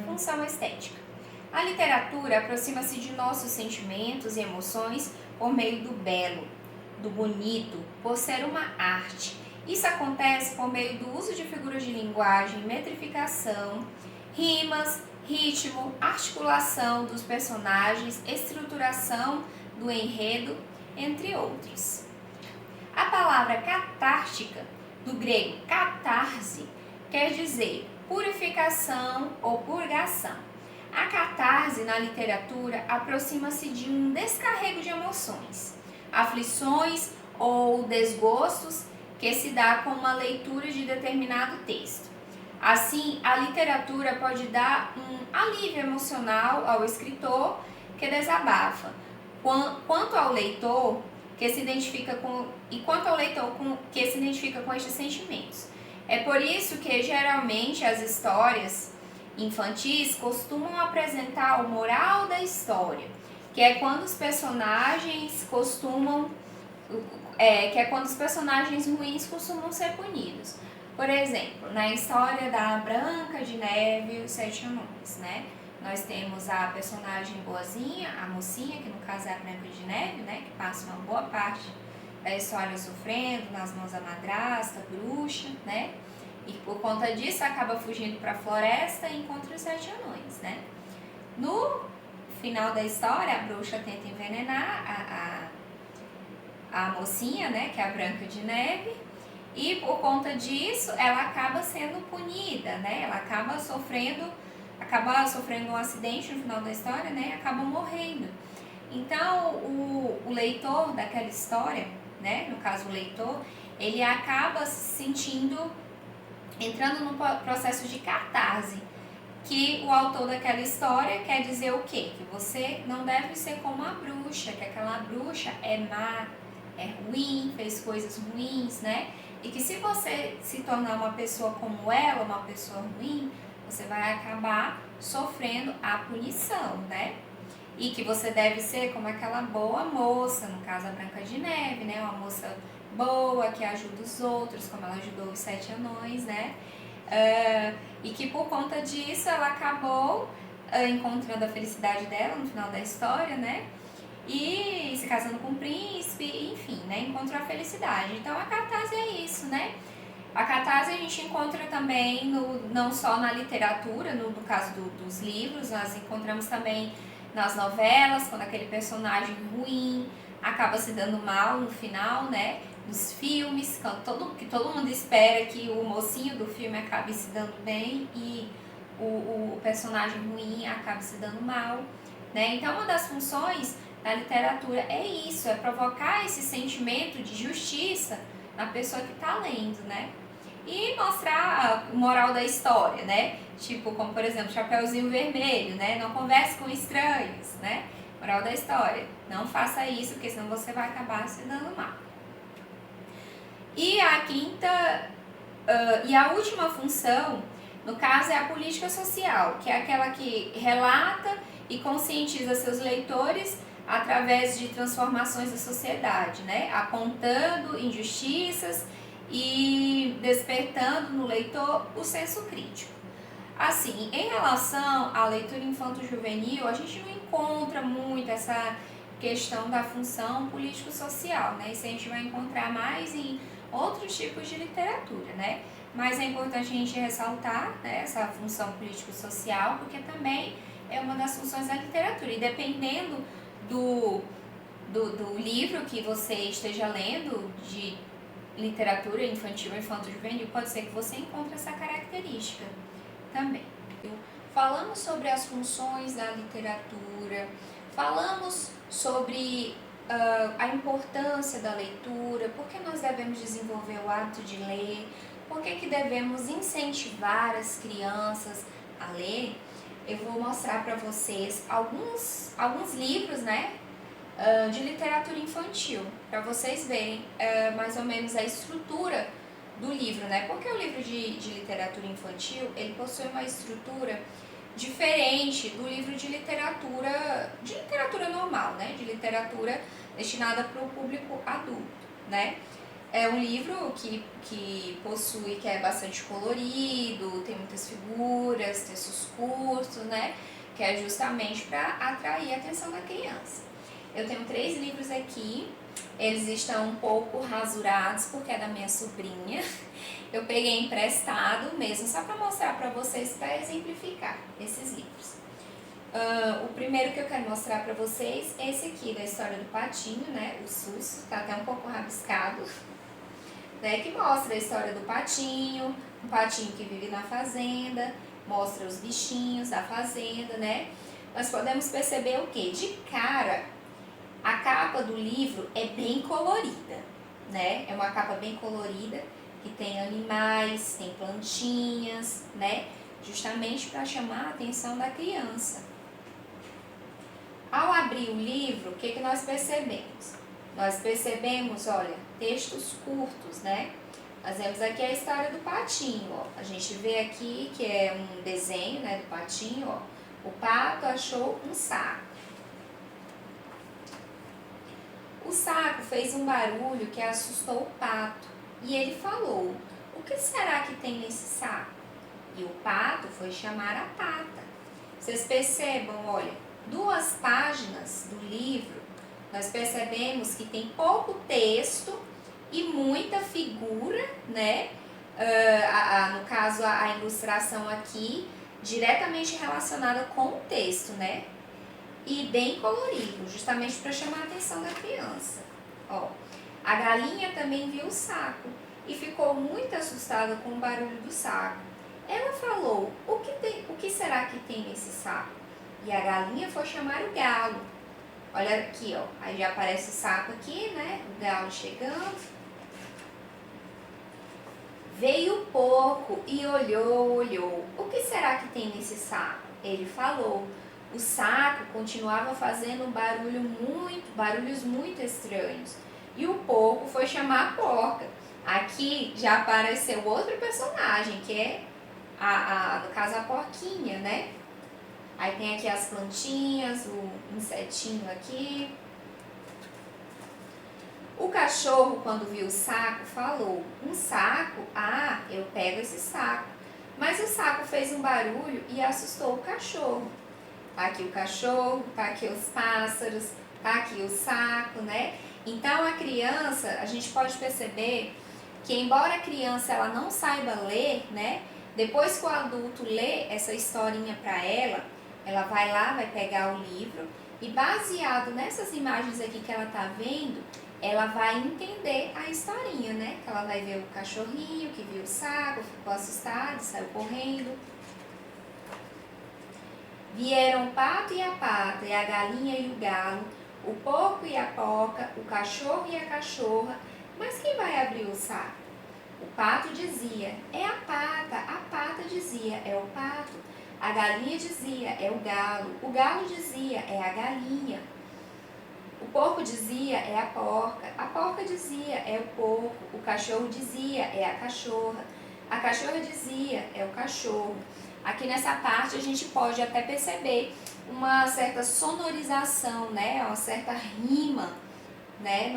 Função estética. A literatura aproxima-se de nossos sentimentos e emoções por meio do belo, do bonito, por ser uma arte. Isso acontece por meio do uso de figuras de linguagem, metrificação, rimas, ritmo, articulação dos personagens, estruturação do enredo, entre outros. A palavra catártica, do grego catarse, quer dizer purificação ou purgação. A catarse na literatura aproxima-se de um descarrego de emoções, aflições ou desgostos que se dá com uma leitura de determinado texto. Assim, a literatura pode dar um alívio emocional ao escritor que desabafa, quanto ao leitor que se identifica com estes sentimentos. É por isso que geralmente as histórias infantis costumam apresentar o moral da história, que é quando os personagens ruins costumam ser punidos. Por exemplo, na história da Branca de Neve e os Sete Anões, né? Nós temos a personagem boazinha, a mocinha, que no caso é a Branca de Neve, né? Que passa uma boa parte da história sofrendo nas mãos da madrasta, bruxa, né? E por conta disso acaba fugindo para a floresta e encontra os Sete Anões, né? No final da história, a bruxa tenta envenenar a mocinha, né? Que é a Branca de Neve. E por conta disso, ela acaba sendo punida, né? Ela acaba sofrendo um acidente no final da história, né? E acaba morrendo. Então, o leitor daquela história, né? No caso, o leitor, ele acaba se sentindo, entrando num processo de catarse, que o autor daquela história quer dizer o quê? Que você não deve ser como a bruxa, que aquela bruxa é má, é ruim, fez coisas ruins, né? E que se você se tornar uma pessoa como ela, uma pessoa ruim, você vai acabar sofrendo a punição, né? E que você deve ser como aquela boa moça, no caso a Branca de Neve, né? Uma moça boa, que ajuda os outros, como ela ajudou os Sete Anões, né? E que por conta disso ela acabou encontrando a felicidade dela no final da história, né? E se casando com um príncipe, enfim, né? Encontrou a felicidade. Então a catarse é isso, né? A catarse a gente encontra também não só na literatura, no caso dos livros, nós encontramos também nas novelas, quando aquele personagem ruim acaba se dando mal no final, né? Nos filmes, que todo mundo espera que o mocinho do filme acabe se dando bem e o personagem ruim acabe se dando mal, né? Então uma das funções da literatura é isso, é provocar esse sentimento de justiça na pessoa que está lendo, né? E mostrar a moral da história, né? Tipo, como por exemplo, Chapeuzinho Vermelho, né? Não converse com estranhos, né? Moral da história, não faça isso, porque senão você vai acabar se dando mal. E a e a última função, no caso, é a política social, que é aquela que relata e conscientiza seus leitores através de transformações da sociedade, né? Apontando injustiças e despertando no leitor o senso crítico. Assim, em relação à leitura infanto-juvenil, a gente não encontra muito essa questão da função político-social, né? Isso a gente vai encontrar mais em outros tipos de literatura, né? Mas é importante a gente ressaltar, né, essa função político-social, porque também é uma das funções da literatura. E dependendo do livro que você esteja lendo, de literatura infantil ou infanto-juvenil, pode ser que você encontre essa característica também. Falamos sobre as funções da literatura, falamos sobre a importância da leitura, por que nós devemos desenvolver o hábito de ler, por que devemos incentivar as crianças a ler. Eu vou mostrar para vocês alguns livros, né, de literatura infantil, para vocês verem mais ou menos a estrutura do livro, né? Porque o livro de literatura infantil, ele possui uma estrutura diferente do livro de literatura normal, né? De literatura destinada para o público adulto, né? É um livro que é bastante colorido, tem muitas figuras, textos curtos, né? Que é justamente para atrair a atenção da criança. Eu tenho 3 livros aqui, eles estão um pouco rasurados porque é da minha sobrinha. Eu peguei emprestado mesmo, só para mostrar para vocês, para exemplificar esses livros. O primeiro que eu quero mostrar para vocês é esse aqui, da história do patinho, né? O Susso, tá até um pouco rabiscado, né? Que mostra a história do patinho, um patinho que vive na fazenda, mostra os bichinhos da fazenda, né? Nós podemos perceber o que? De cara, a capa do livro é bem colorida, né? É uma capa bem colorida, que tem animais, tem plantinhas, né? Justamente para chamar a atenção da criança. Ao abrir o livro, o que nós percebemos? Nós percebemos, olha, textos curtos, né? Nós vemos aqui a história do patinho, ó. A gente vê aqui que é um desenho, né, do patinho, ó. O pato achou um saco. O saco fez um barulho que assustou o pato e ele falou: "O que será que tem nesse saco?" E o pato foi chamar a pata. Vocês percebam, olha, 2 páginas do livro, nós percebemos que tem pouco texto e muita figura, né? No caso, a ilustração aqui, diretamente relacionada com o texto, né? E bem colorido, justamente para chamar a atenção da criança. Ó, a galinha também viu o saco e ficou muito assustada com o barulho do saco. Ela falou: o que será que tem nesse saco? E a galinha foi chamar o galo. Olha aqui, ó, aí já aparece o saco aqui, né? O galo chegando. Veio o porco e olhou. O que será que tem nesse saco? Ele falou. O saco continuava fazendo barulhos muito estranhos. E o porco foi chamar a porca. Aqui já apareceu outro personagem, que é, no caso, a porquinha, né? Aí tem aqui as plantinhas, o insetinho aqui. O cachorro, quando viu o saco, falou: "Um saco? Ah, eu pego esse saco." Mas o saco fez um barulho e assustou o cachorro. Tá aqui o cachorro, tá aqui os pássaros, tá aqui o saco, né? Então a criança, a gente pode perceber que embora a criança ela não saiba ler, né? Depois que o adulto lê essa historinha para ela vai lá, vai pegar o livro e baseado nessas imagens aqui que ela tá vendo, ela vai entender a historinha, né? Ela vai ver o cachorrinho que viu o saco, ficou assustado, saiu correndo. Vieram o pato e a pata, e a galinha e o galo, o porco e a porca, o cachorro e a cachorra. Mas quem vai abrir o saco? O pato dizia: "É a pata dizia: "É o pato." A galinha dizia: "É o galo dizia: "É a galinha." O porco dizia: "É a porca dizia: "É o porco." O cachorro dizia: "É a cachorra dizia: "É o cachorro." Aqui nessa parte a gente pode até perceber uma certa sonorização, né? Uma certa rima, né?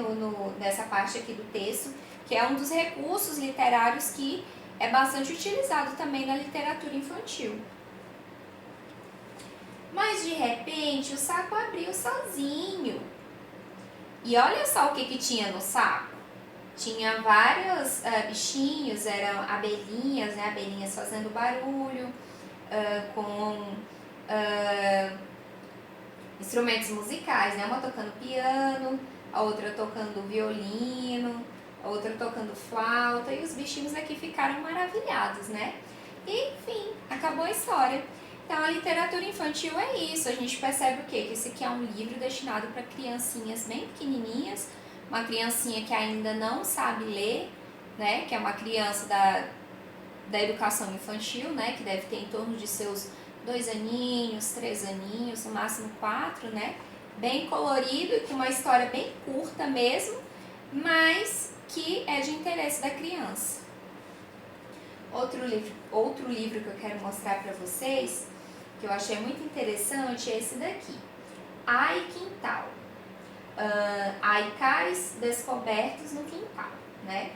Nessa parte aqui do texto, que é um dos recursos literários que é bastante utilizado também na literatura infantil. Mas de repente o saco abriu sozinho. E olha só o que tinha no saco. Tinha vários bichinhos, eram abelhinhas, né? Abelhinhas fazendo barulho, com instrumentos musicais, né? Uma tocando piano, a outra tocando violino, a outra tocando flauta, e os bichinhos aqui ficaram maravilhados, né? E, enfim, acabou a história. Então, a literatura infantil é isso. A gente percebe o quê? Que esse aqui é um livro destinado para criancinhas bem pequenininhas, uma criancinha que ainda não sabe ler, né? Que é uma criança da educação infantil, né? Que deve ter em torno de seus 2 aninhos, 3 aninhos, no máximo 4, né? Bem colorido e com uma história bem curta mesmo, mas que é de interesse da criança. Outro livro que eu quero mostrar para vocês, que eu achei muito interessante, é esse daqui. Ai Quintal. Aicais descobertos no quintal, né?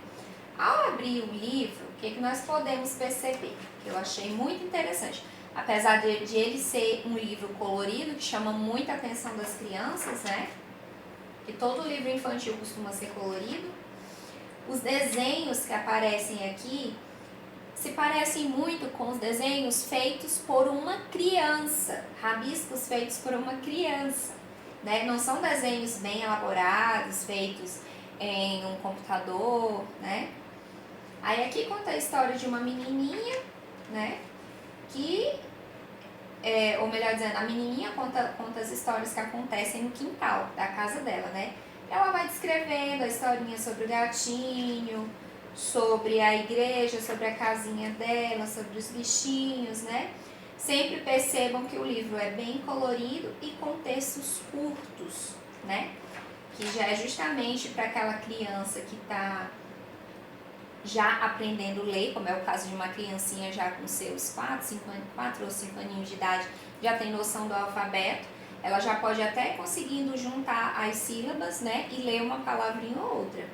Ao abrir o livro, o que nós podemos perceber? Que eu achei muito interessante. apesar de ele ser um livro colorido, que chama muita atenção das crianças, né? Que todo livro infantil costuma ser colorido. Os desenhos que aparecem aqui se parecem muito com os desenhos feitos por uma criança, rabiscos feitos por uma criança, né? Não são desenhos bem elaborados, feitos em um computador, né? Aí aqui conta a história de uma menininha, né? Ou melhor dizendo, a menininha conta as histórias que acontecem no quintal da casa dela, né? Ela vai descrevendo a historinha sobre o gatinho, sobre a igreja, sobre a casinha dela, sobre os bichinhos, né? Sempre percebam que o livro é bem colorido e com textos curtos, né? Que já é justamente para aquela criança que está já aprendendo a ler, como é o caso de uma criancinha já com seus 4 ou 5 aninhos de idade, já tem noção do alfabeto, ela já pode até conseguindo juntar as sílabas, né, e ler uma palavrinha ou outra.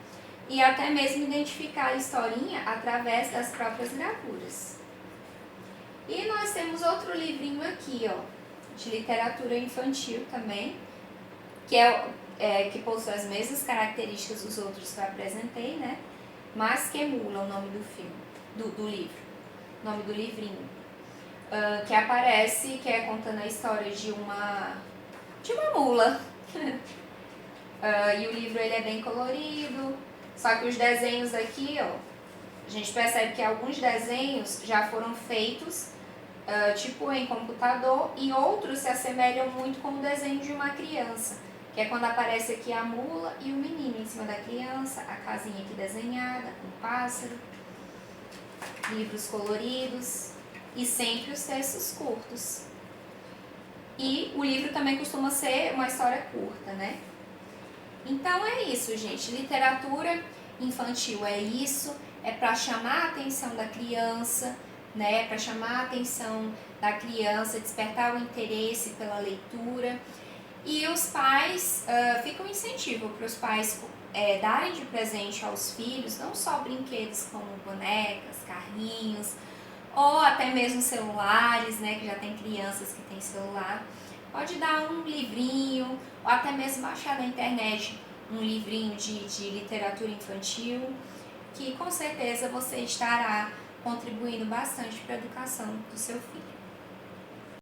E até mesmo identificar a historinha através das próprias gravuras. E nós temos outro livrinho aqui, ó, de literatura infantil também, que possui as mesmas características dos outros que eu apresentei, né? Mas que Mula, o nome do filme, do livro, o nome do livrinho, que aparece, que é contando a história de uma mula. E o livro ele é bem colorido, só que os desenhos aqui, ó, a gente percebe que alguns desenhos já foram feitos tipo em computador e outros se assemelham muito com o desenho de uma criança. Que é quando aparece aqui a mula e o menino em cima da criança, a casinha aqui desenhada, um pássaro, livros coloridos e sempre os textos curtos. E o livro também costuma ser uma história curta, né? Então é isso, gente. Literatura infantil é isso, é para chamar a atenção da criança, né? Para chamar a atenção da criança, despertar o interesse pela leitura. E os pais, fica um incentivo para os pais darem de presente aos filhos, não só brinquedos como bonecas, carrinhos, ou até mesmo celulares, né, que já tem crianças que têm celular. Pode dar um livrinho, ou até mesmo baixar na internet um livrinho de literatura infantil, que com certeza você estará contribuindo bastante para a educação do seu filho.